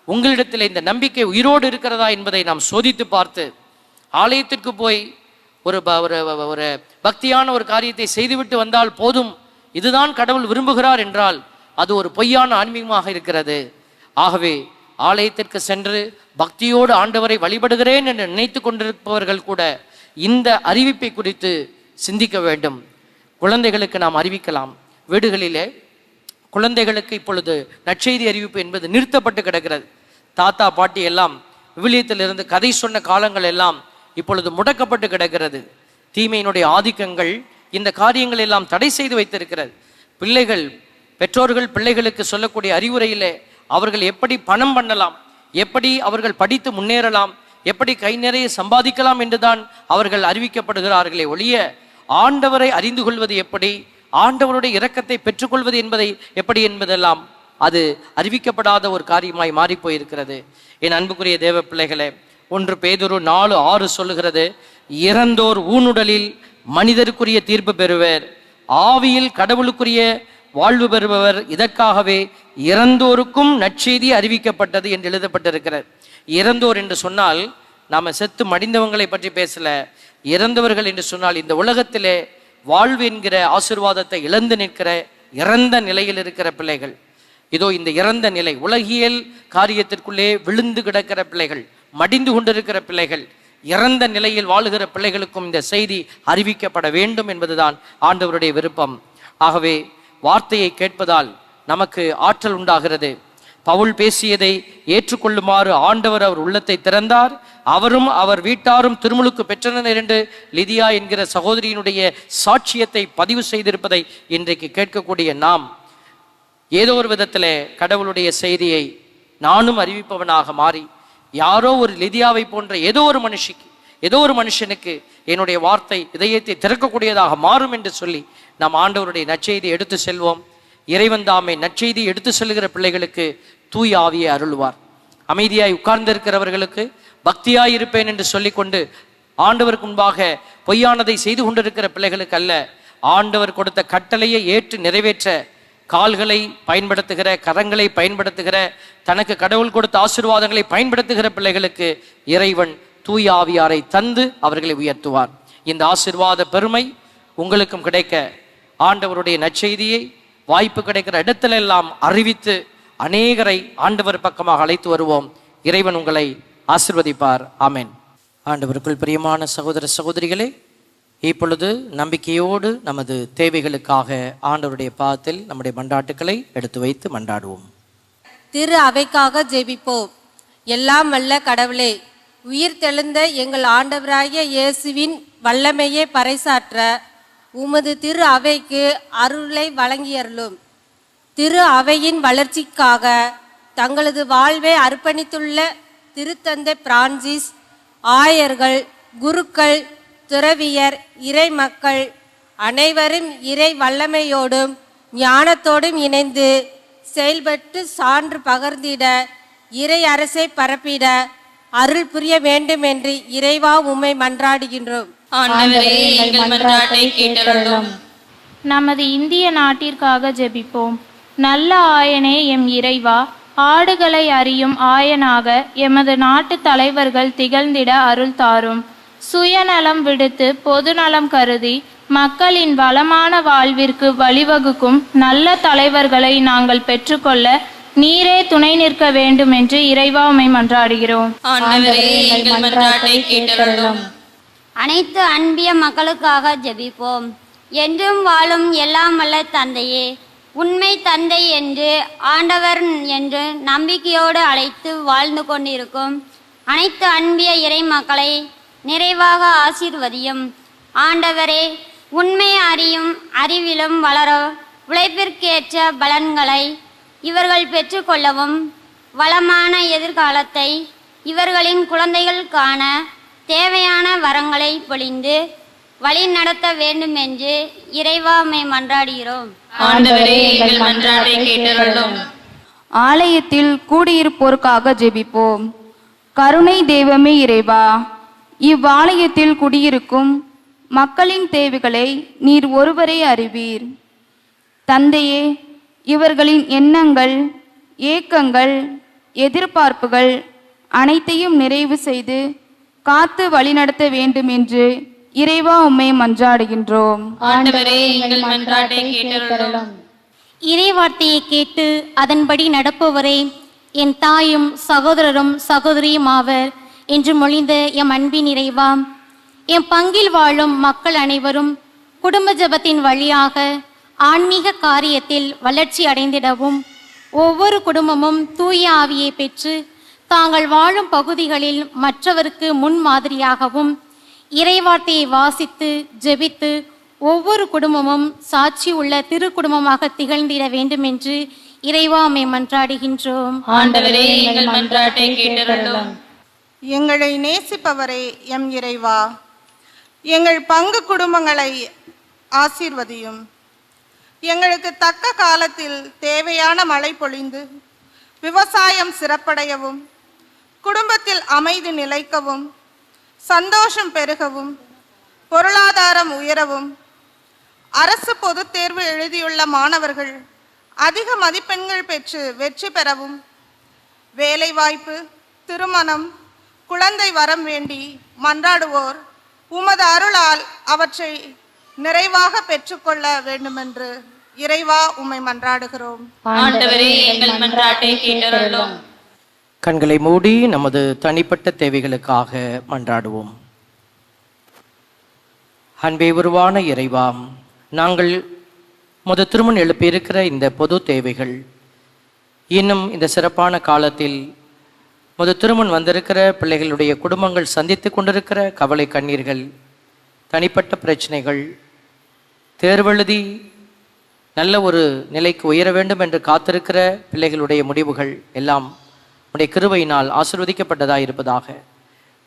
உங்களிடத்தில் இந்த நம்பிக்கை உயிரோடு இருக்கிறதா என்பதை நாம் சோதித்து பார்த்து, ஆலயத்திற்கு போய் ஒரு பக்தியான ஒரு காரியத்தை செய்துவிட்டு வந்தால் போதும், இதுதான் கடவுள் விரும்புகிறார் என்றால் அது ஒரு பொய்யான ஆன்மீகமாக இருக்கிறது. ஆகவே ஆலயத்திற்கு சென்று பக்தியோடு ஆண்டவரை வழிபடுகிறேன் என்று நினைத்து கொண்டிருப்பவர்கள் கூட இந்த அறிவிப்பை குறித்து சிந்திக்க வேண்டும். குழந்தைகளுக்கு நாம் அறிவிக்கலாம். வீடுகளிலே குழந்தைகளுக்கு இப்பொழுது நற்செய்தி அறிவிப்பு என்பது நிறுத்தப்பட்டு கிடக்கிறது. தாத்தா பாட்டி எல்லாம் விவிலியத்திலிருந்து கதை சொன்ன காலங்கள் எல்லாம் இப்பொழுது முடக்கப்பட்டு கிடக்கிறது. தீமையினுடைய ஆதிக்கங்கள் இந்த காரியங்கள் எல்லாம் தடை செய்து வைத்திருக்கிறது. பெற்றோர்கள் பிள்ளைகளுக்கு சொல்லக்கூடிய அறிவுரையிலே அவர்கள் எப்படி பணம் பண்ணலாம், எப்படி அவர்கள் படித்து முன்னேறலாம், எப்படி கை நிறைய சம்பாதிக்கலாம் என்றுதான் அவர்கள் அறிவிக்கப்படுகிறார்களே ஒழிய, ஆண்டவரை அறிந்து கொள்வது எப்படி, ஆண்டவருடைய இரக்கத்தை பெற்றுக்கொள்வது என்பதை எப்படி என்பதெல்லாம் அது அறிவிக்கப்படாத ஒரு காரியமாய் மாறிப்போயிருக்கிறது. என் அன்புக்குரிய தேவ பிள்ளைகளே, 1 பேதுரு 4:6 சொல்லுகிறது, இறந்தோர் ஊனுடலில் மனிதருக்குரிய தீர்ப்பு பெறுவர், ஆவியில் கடவுளுக்குரிய வாழ்வு பெறுபவர். இதற்காகவே இறந்தோருக்கும் நற்செய்தி அறிவிக்கப்பட்டது என்று எழுதப்பட்டிருக்கிறது. இறந்தோர் என்று சொன்னால் நாம செத்து மடிந்தவங்களை பற்றி பேசல. இறந்தவர்கள் என்று சொன்னால் இந்த உலகத்திலே வாழ்வு என்கிற ஆசீர்வாதத்தை இழந்து நிற்கிற இறந்த நிலையில் இருக்கிற பிள்ளைகள். இதோ இந்த இறந்த நிலை, உலகியல் காரியத்திற்குள்ளே விழுந்து கிடக்கிற பிள்ளைகள், மடிந்து கொண்டிருக்கிற பிள்ளைகள், இறந்த நிலையில் வாழுகிற பிள்ளைகளுக்கும் இந்த செய்தி அறிவிக்கப்பட வேண்டும் என்பதுதான் ஆண்டவருடைய விருப்பம். ஆகவே வார்த்தையை கேட்பதால் நமக்கு ஆற்றல் உண்டாகிறது. பவுல் பேசியதை ஏற்றுக்கொள்ளுமாறு ஆண்டவர் அவர் உள்ளத்தை திறந்தார். அவரும் அவர் வீட்டாரும் திருமுழுக்கு பெற்றனர் என்று லிதியா என்கிற சகோதரியினுடைய சாட்சியத்தை பதிவு செய்திருப்பதை இன்றைக்கு கேட்கக்கூடிய நாம் ஏதோ ஒரு விதத்தில் கடவுளுடைய செய்தியை நானும் அறிவிப்பவனாக மாறி, யாரோ ஒரு லிதியாவை போன்ற ஏதோ ஒரு மனுஷனுக்கு என்னுடைய வார்த்தை இதயத்தை திறக்கக்கூடியதாக மாறும் என்று சொல்லி நாம் ஆண்டவருடைய நற்செய்தியை எடுத்து செல்வோம். இறைவன் தாமே நற்செய்தி எடுத்து செல்கிற பிள்ளைகளுக்கு தூய ஆவியை அருள்வார். அமைதியாய் உட்கார்ந்திருக்கிறவர்களுக்கு பக்தியாய் இருப்பேன் என்று சொல்லிக்கொண்டு ஆண்டவருக்கு முன்பாக பொய்யானதை செய்து கொண்டிருக்கிற பிள்ளைகளுக்கு அல்ல, ஆண்டவர் கொடுத்த கட்டளையை ஏற்று நிறைவேற்ற கால்களை பயன்படுத்துகிற, கரங்களை பயன்படுத்துகிற, தனக்கு கடவுள் கொடுத்த ஆசீர்வாதங்களை பயன்படுத்துகிற பிள்ளைகளுக்கு இறைவன் தூய ஆவியாரை தந்து அவர்களை உயர்த்துவார். இந்த ஆசீர்வாத பெருமை உங்களுக்கும் கிடைக்க ஆண்டவருடைய நற்செய்தியை வாய்ப்பு கிடைக்கிற இடத்திலெல்லாம் அறிவித்து அநேகரை ஆண்டவர் பக்கமாக அழைத்து வருவோம். இறைவன் உங்களை ஆசீர்வதிப்பார். ஆமென். ஆண்டவருக்குள் பிரியமான சகோதர சகோதரிகளே, இப்பொழுது நம்பிக்கையோடு நமது தேவைகளுக்காக ஆண்டவருடைய பாதத்தில் நம்முடைய மன்றாட்டுக்களை எடுத்து வைத்து மன்றாடுவோம். திரு அவைக்காக ஜெபிப்போம். எல்லாம் வல்ல கடவுளே, உயிர் தெழுந்த எங்கள் ஆண்டவராகிய இயேசுவின் வல்லமையை பறைசாற்ற உமது திரு அவைக்கு அருளை வழங்கியருளும். திரு அவையின் வளர்ச்சிக்காக தங்களது வாழ்வை அர்ப்பணித்துள்ள திருத்தந்தை பிரான்சிஸ், ஆயர்கள், குருக்கள், துறவியர், இறை மக்கள் அனைவரும் இறை வல்லமையோடும் ஞானத்தோடும் இணைந்து செயல்பட்டு சான்று பகர்ந்திட, இறை அரசை பரப்பிட அருள் புரிய வேண்டும் என்று இறைவா உம்மை மன்றாடுகின்றோம். ஆண்டவரே, எங்கள் மன்றாட்டை கேட்டருளும். நமது இந்திய நாட்டிற்காக ஜெபிப்போம். நல்ல ஆயனே எம் இறைவா, ஆடுகளை அறியும் ஆயனாக எமது நாட்டு தலைவர்கள் திகழ்ந்திட அருள் தாரும். சுயநலம் விடுத்து பொதுநலம் கருதி மக்களின் வளமான வாழ்விற்கு வழிவகுக்கும் நல்ல தலைவர்களை நாங்கள் பெற்றுக்கொள்ள நீரே துணை நிற்க வேண்டும் என்று இறைவா உம்மை மன்றாடுகிறோம். ஆண்டவரே, எங்கள் மன்றாட்டை கேட்டருளும். அனைத்து அன்பிய மக்களுக்காக ஜெபிப்போம். என்றும் வாழும் எல்லாம் வல்ல தந்தையே, உண்மை தந்தை என்று ஆண்டவர் என்று நம்பிக்கையோடு அழைத்து வாழ்ந்து கொண்டிருக்கும் அனைத்து அன்பிய இறை மக்களை நிறைவாக ஆசீர்வதியும். ஆண்டவரே, உண்மை அறியும் அறிவிலும் வளர உழைப்பிற்கேற்ற பலன்களை இவர்கள் பெற்றுக்கொள்ளவும், வளமான எதிர்காலத்தை இவர்களின் குழந்தைகள் காண தேவையான வரங்களை பொழிந்து வழி நடத்த வேண்டும் என்று இறைவா உம்மை மன்றாடுகிறோம். ஆண்டவரே, எங்கள் மன்றாட்டை கேட்டருளும். ஆலயத்தில் கூடியிருப்போருக்காக ஜெபிப்போம். கருணை தெய்வமே இறைவா, இவ்வாலயத்தில் குடியிருக்கும் மக்களின் தேவைகளை நீர் ஒருவரே அறிவீர். தந்தையே, இவர்களின் எண்ணங்கள், ஏக்கங்கள், எதிர்பார்ப்புகள் அனைத்தையும் நிறைவு செய்து காத்து வழிநடத்த வேண்டும் என்று இறைவா உம்மை மன்றாடுகின்றோம். ஆண்டவரே, எங்கள் மன்றாட்டை கேட்டருளும். இறைவார்த்தையை கேட்டு அதன்படி நடப்பவரே என் தாயும் சகோதரரும் சகோதரியும் ஆவர் என்று மொழிந்த எம் அன்பின் இறைவா, என் பங்கில் வாழும் மக்கள் அனைவரும் குடும்ப ஜபத்தின் வழியாக ஆன்மீக காரியத்தில் வளர்ச்சி அடைந்திடவும், ஒவ்வொரு குடும்பமும் தூய ஆவியை பெற்று தாங்கள் வாழும் பகுதிகளில் மற்றவருக்கு முன்மாதிரியாகவும், இறைவார்த்தையை வாசித்து ஜெபித்து ஒவ்வொரு குடும்பமும் சாட்சி உள்ள திரு குடும்பமாக திகழ்ந்திட வேண்டும் என்று இறைவா உம்மை மன்றாடுகின்றோம். ஆண்டவரே, எங்கள் மன்றாட்டை கேட்டருளும். எங்களை நேசிப்பவரே எம் இறைவா, எங்கள் பங்கு குடும்பங்களை ஆசீர்வதியும். எங்களுக்கு தக்க காலத்தில் தேவையான மழை பொழிந்து விவசாயம் சிறப்படையவும், குடும்பத்தில் அமைதி நிலைக்கவும், சந்தோஷம் பெருகவும், பொருளாதாரம் உயரவும், அரசு பொதுத் தேர்வு எழுதியுள்ள மாணவர்கள் அதிக மதிப்பெண்கள் பெற்று வெற்றி பெறவும், வேலைவாய்ப்பு, திருமணம், குழந்தை வரம் வேண்டி மன்றாடுவோர் உமது அருளால் அவற்றை நிறைவாக பெற்றுக்கொள்ள வேண்டுமென்று இறைவா உம்மை மன்றாடுகிறோம். ஆண்டவரே, எங்கள் மன்றாட்டை கேட்டருளும். கண்களை மூடி நமது தனிப்பட்ட தேவைகளுக்காக மன்றாடுவோம். அன்பே உருவான இறைவா, நாங்கள் திருமுன் எழுப்பியிருக்கிற இந்த பொது தேவைகள் இன்னும் இந்த சிறப்பான காலத்தில் திருமுன் வந்திருக்கிற பிள்ளைகளுடைய குடும்பங்கள் சந்தித்து கொண்டிருக்கிற கவலை கண்ணீர்கள், தனிப்பட்ட பிரச்சனைகள், தேர்வெழுதி நல்ல ஒரு நிலைக்கு உயர வேண்டும் என்று காத்திருக்கிற பிள்ளைகளுடைய முடிவுகள் எல்லாம் உடைய கிருபையினால் ஆசீர்வதிக்கப்பட்டதாக இருப்பதாக.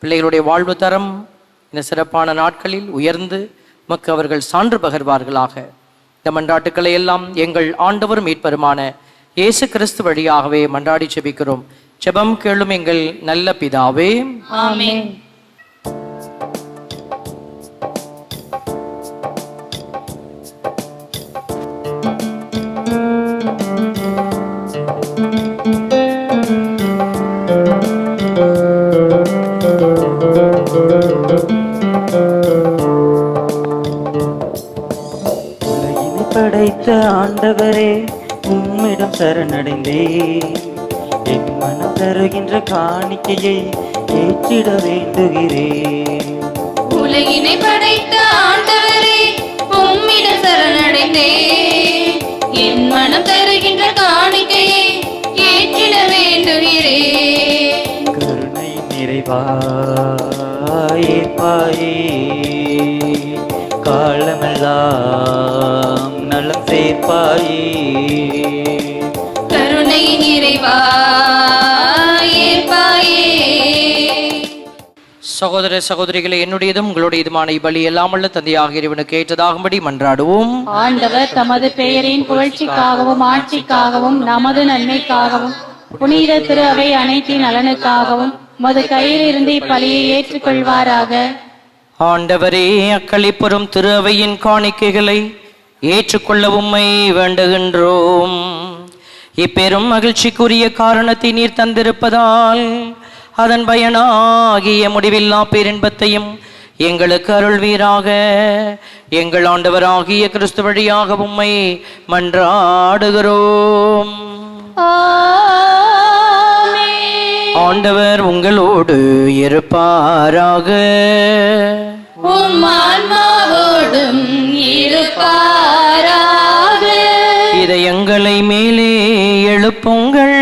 பிள்ளைகளுடைய வாழ்வு தரம் இந்த சிறப்பான நாட்களில் உயர்ந்து உமக்கு அவர்கள் சான்று பகர்வார்களாக. இந்த மன்றாட்டுக்களை எல்லாம் எங்கள் ஆண்டவரும் மீட்பருமான இயேசு கிறிஸ்து வழியாகவே மன்றாடி செபிக்கிறோம். ஜெபம் கேளும் எங்கள் நல்ல பிதாவே. ஆமென். உலகினை படைத்த ஆண்டவரே, உம்மிடம் சரணடைந்தேன். என் மனம் தருகின்ற காணிக்கையை ஏற்றிட வேண்டுகிறேன். உலகினை படைத்த ஆண்டவரே, உம்மிடம் சரணடைந்தேன். என் மனம் தருகின்ற காணிக்கையை ஏற்றிட வேண்டுகிறேன். கருணை நிறைவாயே பாயே, காலமெல்லாம் நலம் சேர்ப்பாயே. கருணை நிறைவாயே பாயே. சகோதர சகோதரிகளை, என்னுடையதும் உங்களுடையதுமான இப்பலி எல்லாமல்ல தந்தையாக இறைவனுக்கு ஏற்றதாகும்படி மன்றாடுவோம். ஆண்டவர் தமது பெயரின் புகழ்ச்சிக்காகவும் ஆட்சிக்காகவும் நமது நன்மைக்காகவும் புனித திரு அவை அனைத்தின் நலனுக்காகவும் மது கையில் இருந்து இப்பலியை ஏற்றுக்கொள்வாராக. ஆண்டவரே, அக்களிப்புறும் திரு அவையின் காணிக்கைகளை ஏற்றுக்கொள்ள உம்மை வேண்டுகின்றோம். இப்பெரும் மகிழ்ச்சிக்குரிய காரணத்தை நீர் தந்திருப்பதால் அதன் பயனாகிய முடிவில்லா பேரின்பத்தையும் எங்களுக்கு அருள்வீராக. எங்கள் ஆண்டவராகிய கிறிஸ்து வழியாக உம்மை மன்றாடுகிறோம். ஆண்டவர் உங்களோடு இருப்பாராக. உம் ஆன்மாவோடும் இருப்பாராக. இதயங்களை மேலே எழுப்புங்கள்.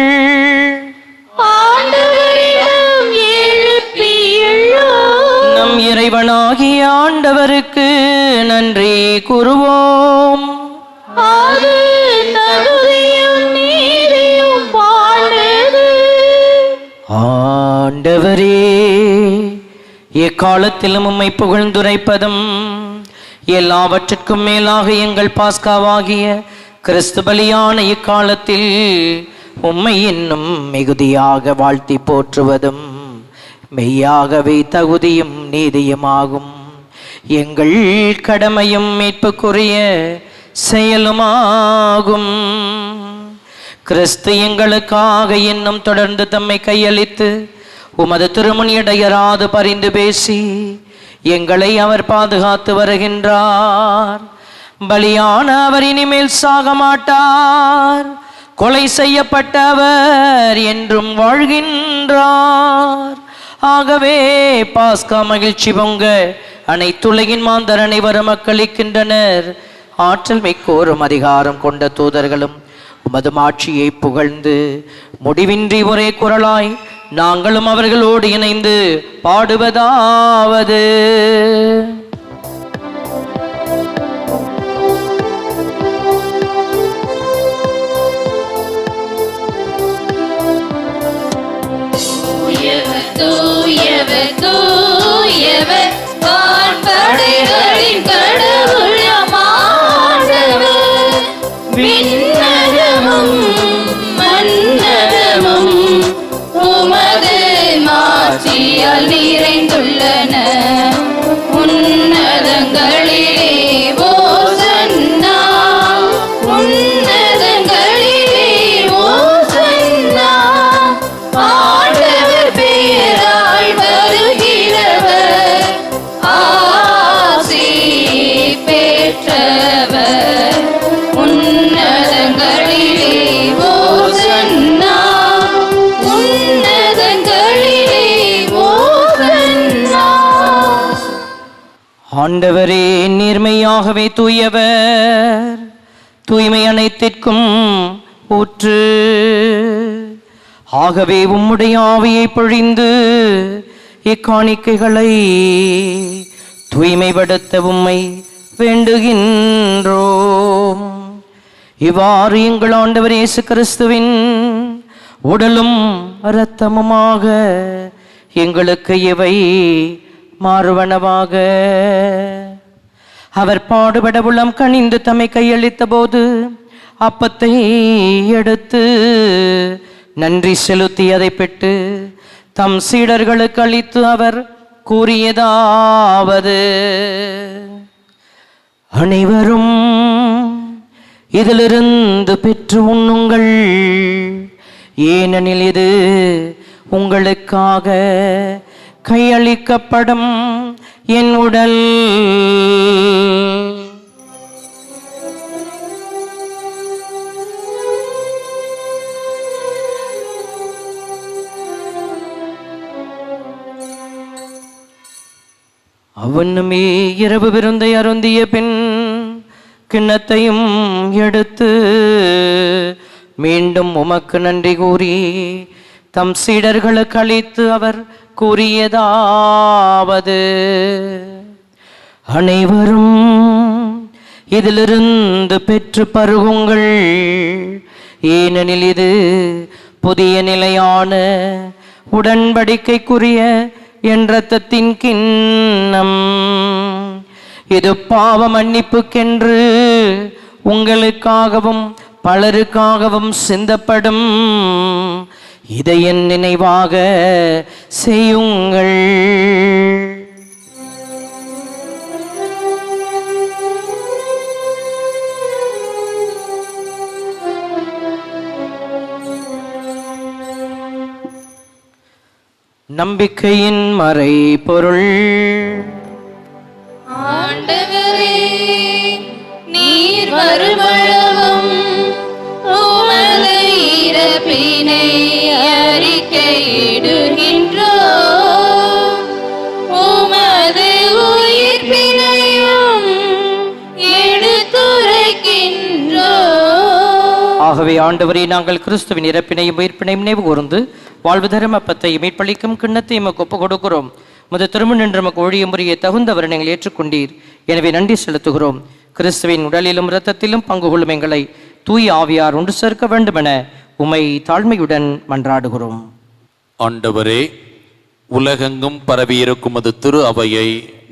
ஆண்டவரிடம் எழுப்பியுள்ளோம். நம் இறைவனாகிய ஆண்டவருக்கு நன்றி கூறுவோம். அது தகுதியும் நீதியும் பாடுது. ஆண்டவரே, எக்காலத்திலும் உம்மை புகழ்ந்துரைப்பதும் எல்லாவற்றிற்கும் மேலாக எங்கள் பாஸ்காவாகிய கிறிஸ்து பலியான இக்காலத்தில் உம்மை இன்னும் மிகுதியாக வாழ்த்தி போற்றுவதும் மெய்யாகவே தகுதியும் நீதியுமாகும். எங்கள் கடமையும் மீட்புக்குரிய செயலுமாகும். கிறிஸ்து எங்களுக்காக இன்னும் தொடர்ந்து தம்மை கையளித்து உமது திருமுன் இடையராது பரிந்து பேசி எங்களை அவர் பாதுகாத்து வருகின்றார். பலியான அவர் இனிமேல் சாக மாட்டார். கொலை செய்யப்பட்ட அவர் என்றும் வாழ்கின்றார். ஆகவே பாஸ்கா மகிழ்ச்சி பொங்க அனைத்துலகின் மாந்தர் அனைவரும் மக்களிக்கின்றனர். ஆற்றல் மிக்கோரும் அதிகாரம் கொண்ட தூதர்களும் உமது மாட்சியை புகழ்ந்து முடிவின்றி ஒரே குரலாய் நாங்களும் அவர்களோடு இணைந்து பாடுவதாவது: தூயவர் தூயவர் தூயவர் வான்படைகளின் கடவுள் ஆண்டவர். ஆவியால் நிறைந்துள்ளன. உன்னதங்களிலே ஓசன்னா, உன்னதங்களிலே ஓசன்னா. ஆண்டவர் பெயரால் வருகிறவர் ஆசி பெற்றவர். உன்னதங்களிலே ஓசன்னா, உன்னதங்களிலே ஓசன்னா. ஆண்டவரே நேர்மையாகவே தூயவர், தூய்மை அனைத்திற்கும் ஊற்று. ஆகவே உம்முடைய ஆவியை பொழிந்து இக்காணிக்கைகளை தூய்மைப்படுத்த உம்மை வேண்டுகின்றோம். இவ்வாறு எங்கள் ஆண்டவர் இயேசு கிறிஸ்துவின் உடலும் இரத்தமுமாக எங்களுக்கு இவை மாறுவனவாக. அவர் பாடுபட உளம் கனிந்து தம்மை கையளித்த போது அப்பத்தை எடுத்து நன்றி செலுத்தி அதை பெற்று தம் சீடர்களுக்கு அளித்து அவர் கூறியதாவது: அனைவரும் இதிலிருந்து பெற்று உண்ணுங்கள், ஏனெனில் இது உங்களுக்காக கையளிக்கப்படும் என் உடல். அவனுமே இரவு விருந்தை அருந்திய பின் கிண்ணத்தையும் எடுத்து மீண்டும் உமக்கு நன்றி கூறி தம் சீடர்களுக்கு அளித்து அவர் கூறியதாவது: அனைவரும் இதிலிருந்து பெற்று பருகுங்கள், ஏனெனில் இது புதிய நிலையான உடன்படிக்கைக்குரிய என் இரத்தத்தின் கிண்ணம். இது பாவ மன்னிப்புக்கென்று உங்களுக்காகவும் பலருக்காகவும் சிந்தப்படும். இதை என் நினைவாக செய்யுங்கள். நம்பிக்கையின் மறை பொருள். ஆண்டவரே, நீர் வருமளவும் உமது இறப்பினை அறிக்கையிடுகின்றோம், உமது உயிர்ப்பினையும் எடுத்துரைக்கின்றோம். ஆகவே ஆண்டவரே, நாங்கள் கிறிஸ்துவின் இறப்பினையும் உயிர்ப்பினையும் நினைவு கூர்ந்து வாழ்வு தரும் அப்பத்தை மீட்பளிக்கும் கிண்ணத்தை எமக்கு ஒப்புக் கொடுக்கிறோம். முத திருமண் என்று நமக்கு ஒழிய முறையை தகுந்தவர் நீங்கள் ஏற்றுக்கொண்டீர், எனவே நன்றி செலுத்துகிறோம். கிறிஸ்துவின் உடலிலும் இரத்தத்திலும் பங்கு கொள்ளும் எங்களை தூய் ஆவியார் ஒன்று சேர்க்க வேண்டுமென உம்மை தாழ்மையுடன் மன்றாடுகிறோம். ஆண்டவரே, உலகெங்கும் பரவியிருக்கும் அது திரு அவையை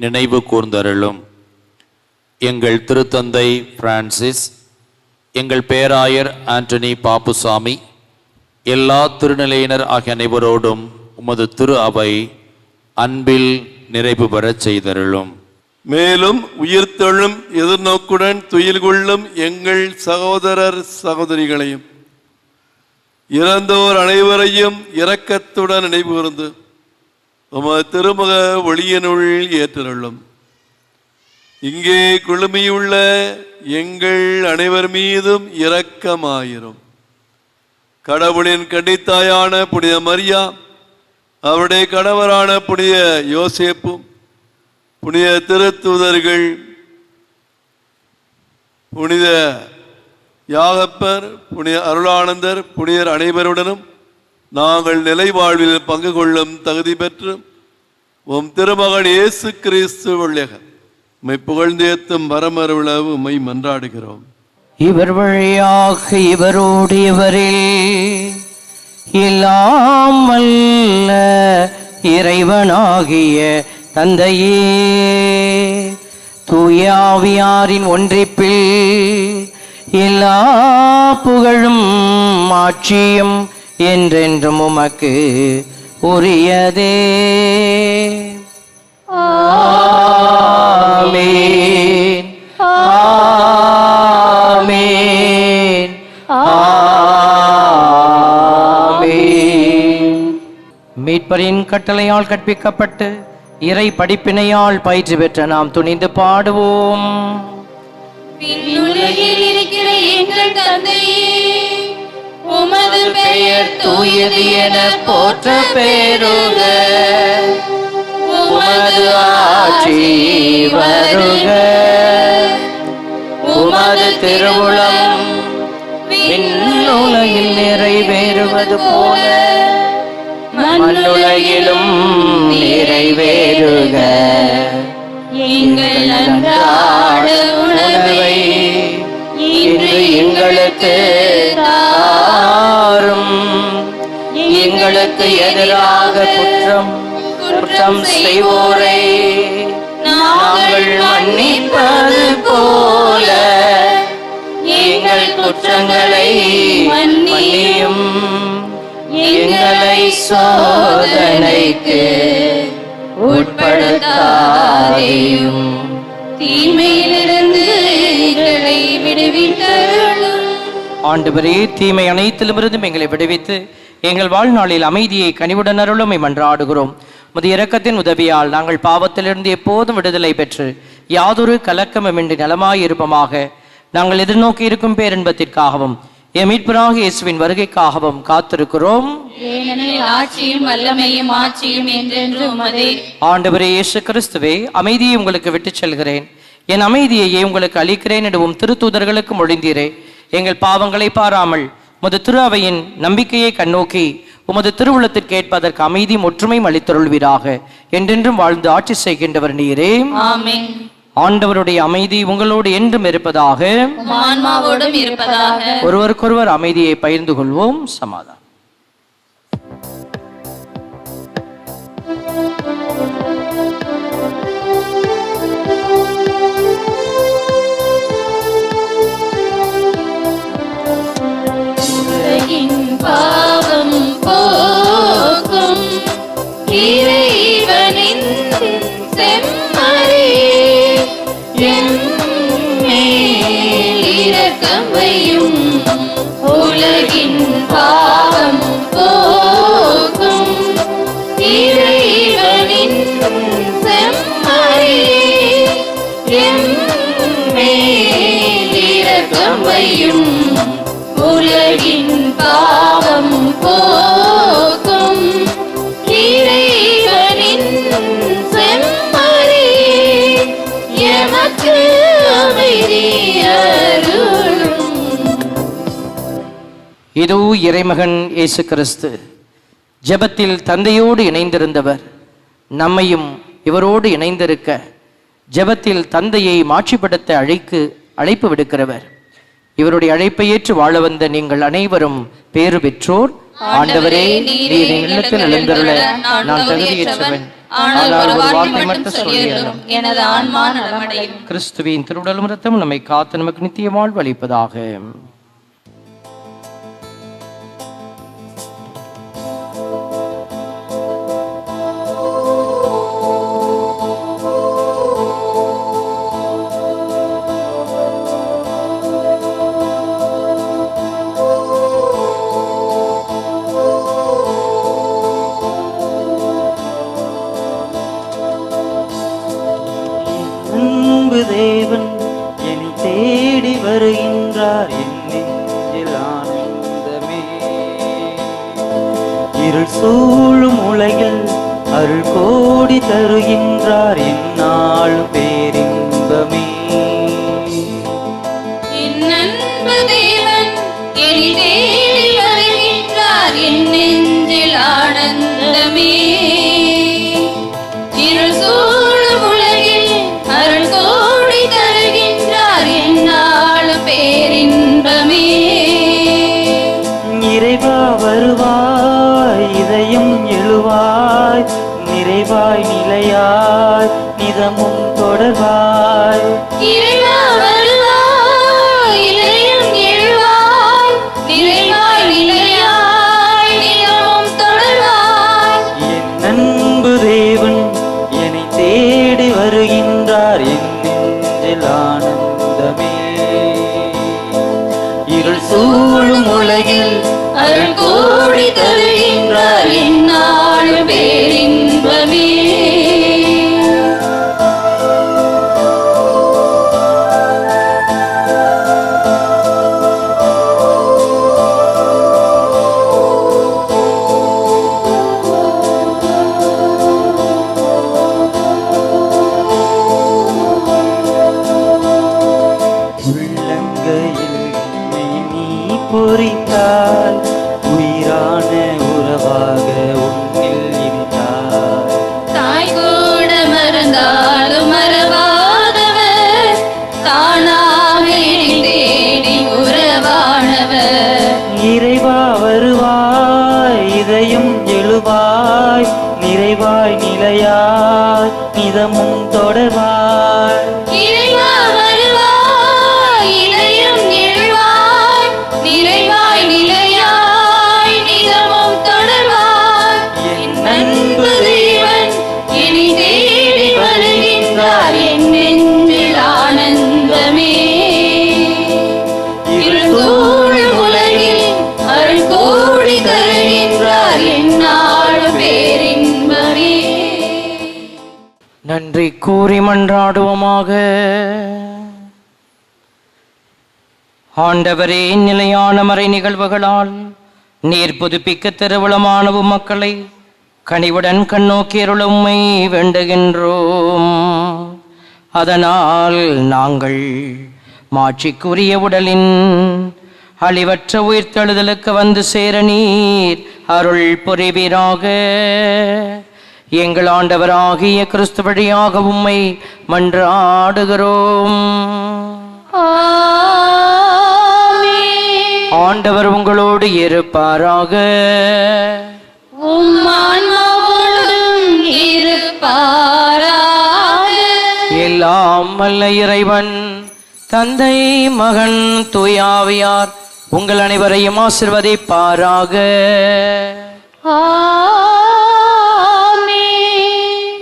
நினைவு கூர்ந்தருளும். எங்கள் திருத்தந்தை பிரான்சிஸ், எங்கள் பேராயர் ஆண்டனி பாப்புசாமி, எல்லா திருநிலையினர் ஆகிய அனைவரோடும் உமது திரு அவை அன்பில் நிறைவு பெறச் செய்தருளும். மேலும் உயிர்த்தெழும் எதிர்நோக்குடன் துயில் கொள்ளும் எங்கள் சகோதரர் சகோதரிகளையும் இறந்தோர் அனைவரையும் இரக்கத்துடன் நினைவு கூர்ந்து உமது திருமுக ஒளியினுள் ஏற்றருளும். இங்கே குழுமியுள்ள எங்கள் அனைவர் மீதும் இரக்கமாயிரும். கடவுளின் கன்னித்தாயான புனித மரியா, அவருடைய கணவரான புனித யோசேப்பும், புனித திருத்தூதர்கள், புனித யாகப்பர், புனித அருளானந்தர், புனிதர் அனைவருடனும் நாங்கள் நிலை வாழ்வில் பங்கு கொள்ளும் தகுதி பெற்று உம் திருமகன் இயேசு கிறிஸ்து வழியாக உம்மை புகழ்ந்தேத்தும் வரமருளவு உம்மை மன்றாடுகிறோம். இவர் வழியாக இவரோடு இவரில் எல்லாம் வல்ல இறைவனாகிய தந்தையே, தூய ஆவியாரின் ஒன்றிப்பில் எல்லா புகழும் ஆட்சியும் என்றென்றும் உமக்கு உரியதே. ஆமென், ஆமென், ஆமென். மீட்பரின் கட்டளையால் கற்பிக்கப்பட்டு இறை படிப்பினையால் பயிற்சி பெற்ற நாம் துணிந்து பாடுவோம். விண்ணுலகில் இருக்கிற எங்கள் தந்தையே, உமது பெயர் தூயது என போற்ற பெறுக. உமது ஆட்சி வருக. உமது திருவுளம் விண்ணுலகில் நிறைவேறுவது போல மண்ணுலகிலும் நிறைவேறுக. எங்கள் அன்றாட உணவை இன்று எங்களுக்கு தாரும். எங்களுக்கு எதிராக குற்றம் செய்வோரை நாங்கள் மன்னிப்பது போல எங்கள் குற்றங்களை மன்னியும். எங்களை சோதனைக்கு உட்படுத்தாதேயும், தீமையிலிருந்து எங்களை விடுவித்தருளும். ஆண்டவரே, தீமை அனைத்திலுமிருந்தும் எங்களை விடுவித்து எங்கள் வாழ்நாளில் அமைதியை கனிவுடன் அருளும் மன்றாடுகிறோம். முது இரக்கத்தின் உதவியால் நாங்கள் பாவத்திலிருந்து எப்போதும் விடுதலை பெற்று யாதொரு கலக்கமின்றி நலமாயிருப்பமாக. நாங்கள் எதிர்நோக்கி இருக்கும் பேரின்பத்திற்காகவும் எம் மீட்பராகிய இயேசுவின் வருகைக்காகவும் காத்திருக்கிறோம். ஏனெனில் ஆட்சியும் வல்லமையும் ஆட்சியும் என்றென்றும் உமதே. ஆண்டவரே இயேசு கிறிஸ்துவே, அமைதியை உங்களுக்கு விட்டுச் செல்கிறேன், என் அமைதியையே உங்களுக்கு அளிக்கிறேன் எனவும் திருத்தூதர்களுக்கு மொழிந்தீரே. எங்கள் பாவங்களை பாராமல் உமது திரு அவையின் நம்பிக்கையை கண்ணோக்கி உமது திருவுளத்திற்கு ஏற்பதற்கு அமைதியும் ஒற்றுமையும் அளித்தருள்வீராக. என்றென்றும் வாழ்ந்து ஆட்சி செய்கின்றவர் நீரே. ஆமென். ஆண்டவருடைய அமைதி உங்களோடு என்றும் இருப்பதாக. ஆன்மாவோடும் இருப்பதாக. ஒருவருக்கொருவர் அமைதியை பகிர்ந்து கொள்வோம். சமாதானம். உலகின் பாவம் போக்கும் இறைவனின் செம்மறியே, என் மேல் இரக்கம் வையும். உலகின் பாவம் போக்கும் இறைவனின் செம்மறியே, என் மேல் இரக்கம் வையும். உலகின் பாவம் போக்கும் இறைவனின் செம்மறியே, எமக்கு அமைதி அருளும். இதோ இறைமகன் இயேசு கிறிஸ்து ஜெபத்தில் தந்தையோடு இணைந்திருந்தவர் நம்மையும் இவரோடு இணைந்திருக்க ஜெபத்தில் தந்தையை மாட்சிப்படுத்த அழைப்பு விடுக்கிறவர். இவருடைய அழைப்பை ஏற்று வாழ வந்த நீங்கள் அனைவரும் பேறு பெற்றோர். ஆண்டவரே, நீர் என் இல்லத்தில் எழுந்தருள நான் தகுதியற்றவன், ஆனால் ஒரு வார்த்தை மட்டும் சொல்லியருளும், எனது ஆன்மா நலமடையும். கிறிஸ்துவின் திருவுடலும் இரத்தம் நம்மை காத்து நமக்கு நித்திய வாழ்வு அளிப்பதாக. அன்பு தேவன் என்னை தேடி வருகின்றார், என் நெஞ்சில் ஆனந்தமே. இருள் சூழும் உலகில் அருள் கோடி தருகின்றார், என்னாலும் பேரின்பமே. என் அன்பு தேவன் என்னை தேடி வருகின்றார், என் நெஞ்சில் ஆனந்தமே. இருள் சூழும் உலகில் அருள் கோடி தருகின்றார், என்னாலும் பேரின்பமே. இறைவா வருவாய், இதயம் எழுவாய், நிறைவாய் நிலையாய் நிதமும் தொடர்வாய். இறைவா வருவாய், இதயம் எழுவாய், நிறைவாய் நிலையாய் நிதமும் தொடர்வாய். எழுவாய் நிறைவாய் நிலையாய் நிதமும் தொடர்வாய். இறைவா வருவாய், இணையும் எழுவாய், நிறைவாய் நிலையாய் நிதமும் தொடர்வாய். என் அன்பு தேவன் என்னை தேடி வருகின்றார், என் நெஞ்சில் ஆனந்தமே. இருந்தோடும் உலகில் அருள் கோடி தருகின்றார், என்னாலும் பேரின்பமே. நன்றி கூறி மன்றாடுவோமாக. ஆண்டவரே, நிலையான மறை நிகழ்வுகளால் நீர் புதுப்பிக்க திருவுளமானவும் மக்களை கனிவுடன் கண்ணோக்கியருள உம்மை வேண்டுகின்றோம். அதனால் நாங்கள் மாட்சிக்குரிய உடலின் அழிவற்ற உயிர்த்தெழுதலுக்கு வந்து சேர நீர் அருள் புரிவீராக. எங்கள் ஆண்டவராகிய கிறிஸ்து வழியாக உம்மை மன்றாடுகிறோம். ஆண்டவர் உங்களோடு இருப்பாராக. உம்மான்மாவோடும் இருப்பாராக. எல்லாம் வல்ல இறைவன் தந்தை, மகன், தூயாவியார் உங்கள் அனைவரையும் ஆசிர்வதிப்பாராக.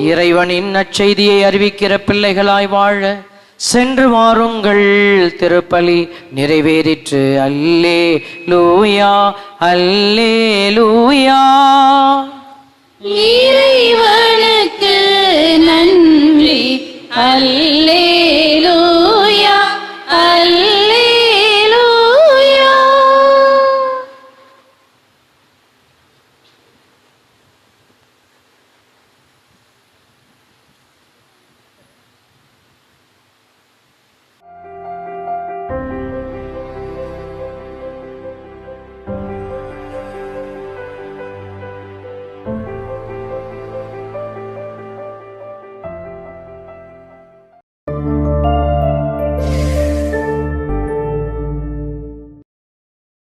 இறைவனின் நற்செய்தியை அறிவிக்கிற பிள்ளைகளாய் வாழ சென்று வாருங்கள். திருப்பலி நிறைவேறிற்று. அல்லேலூயா, அல்லேலூயா.